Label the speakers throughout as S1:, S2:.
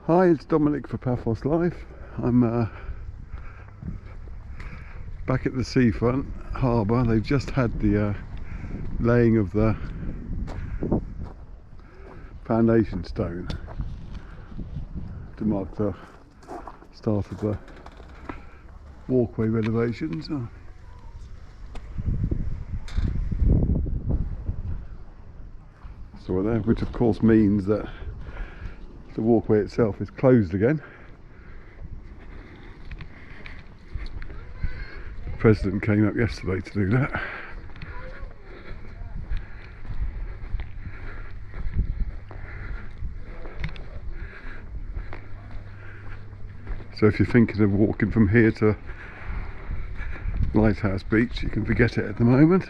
S1: Hi, it's Dominic for Paphos Live. I'm back at the seafront harbour. They've just had the laying of the foundation stone to mark the start of the walkway renovations. So there, which of course means that the walkway itself is closed again. The President came up yesterday to do that. So if you're thinking of walking from here to Lighthouse Beach, you can forget it at the moment.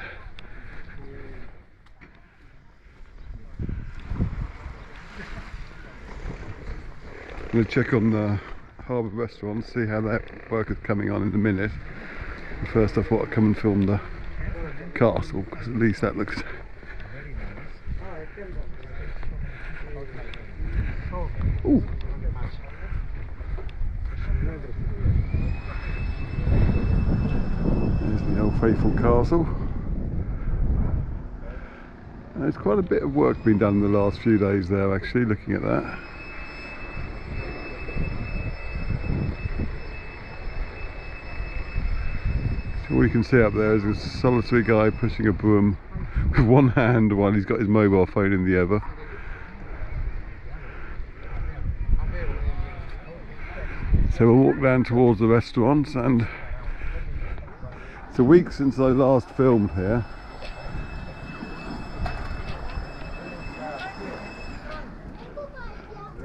S1: I'm going to check on the harbour restaurant, see how that work is coming on in a minute. But first I thought I'd come and film the castle, because at least that looks... Ooh. There's the old faithful castle. There's quite a bit of work been done in the last few days there, actually, looking at that. All you can see up there is a solitary guy pushing a broom with one hand while he's got his mobile phone in the other. So we'll walk down towards the restaurants, and it's a week since I last filmed here.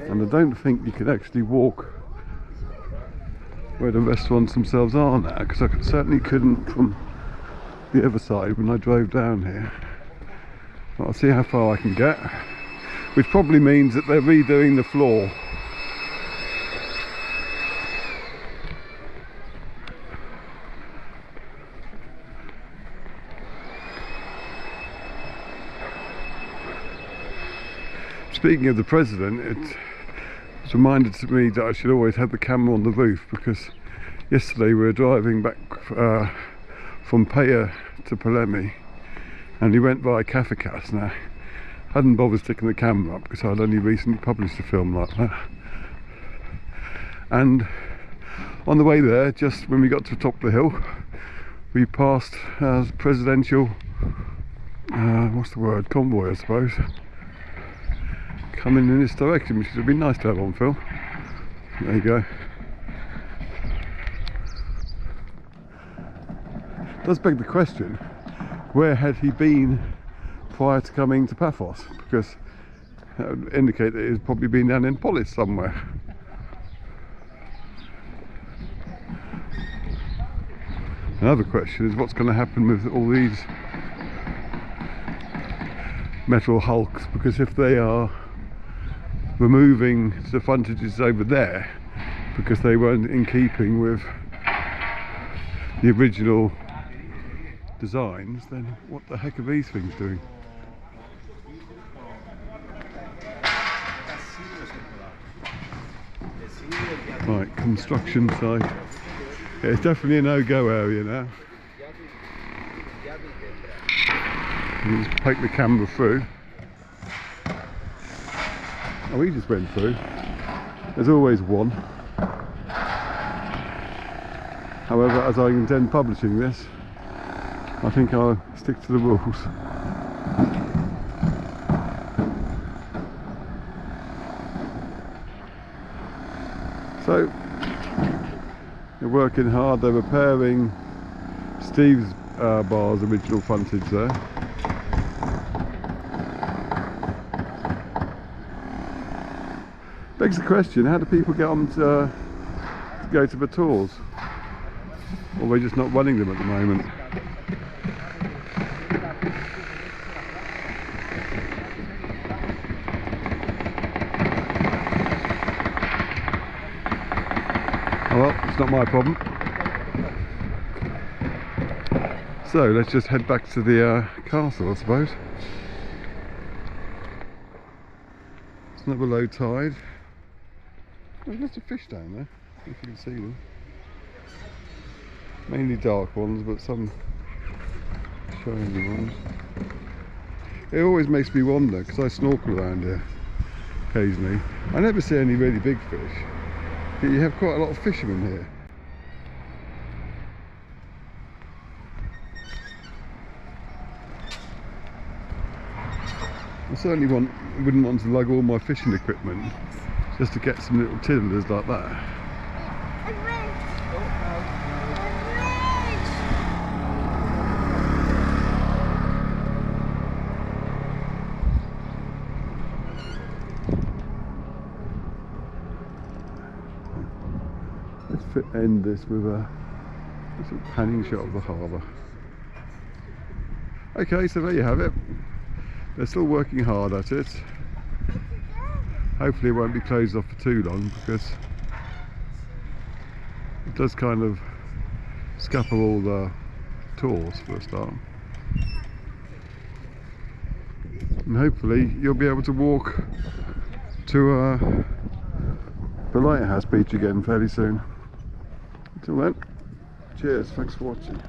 S1: And I don't think you can actually walk where the restaurants themselves are now, because I certainly couldn't from the other side when I drove down here. But I'll see how far I can get, which probably means that they're redoing the floor. Speaking of the President, it's reminded to me that I should always have the camera on the roof, because yesterday we were driving back from Paya to Palemi, and he went by Kafikas. Now, I hadn't bothered sticking the camera up because I'd only recently published a film like that. And on the way there, just when we got to the top of the hill, we passed presidential, what's the word, convoy I suppose, coming in this direction, which would be nice to have on film. There you go. It does beg the question, where had he been prior to coming to Paphos? Because that would indicate that he's probably been down in Polis somewhere. Another question is what's going to happen with all these metal hulks, because if they are removing the frontages over there because they weren't in keeping with the original designs, then what the heck are these things doing? Right, construction site. Yeah, it's definitely a no-go area now. You just take the camera through. Oh, he just went through. There's always one. However, as I intend publishing this, I think I'll stick to the rules. So, they're working hard. They're repairing Steve's bar's original frontage there. Begs the question, how do people get on to go to the tours? Or are they just not running them at the moment? Oh well, it's not my problem. So let's just head back to the castle, I suppose. It's another low tide. There's lots of fish down there, if you can see them. Mainly dark ones, but some shiny ones. It always makes me wonder, because I snorkel around here occasionally. I never see any really big fish, but you have quite a lot of fishermen here. I certainly wouldn't want to lug all my fishing equipment just to get some little tiddlers like that. Let's end this with a sort of panning shot of the harbour. Okay, so there you have it. They're still working hard at it. Hopefully it won't be closed off for too long, because it does kind of scupper all the tours for a start. And hopefully you'll be able to walk to the lighthouse beach again fairly soon. Until then, cheers, thanks for watching.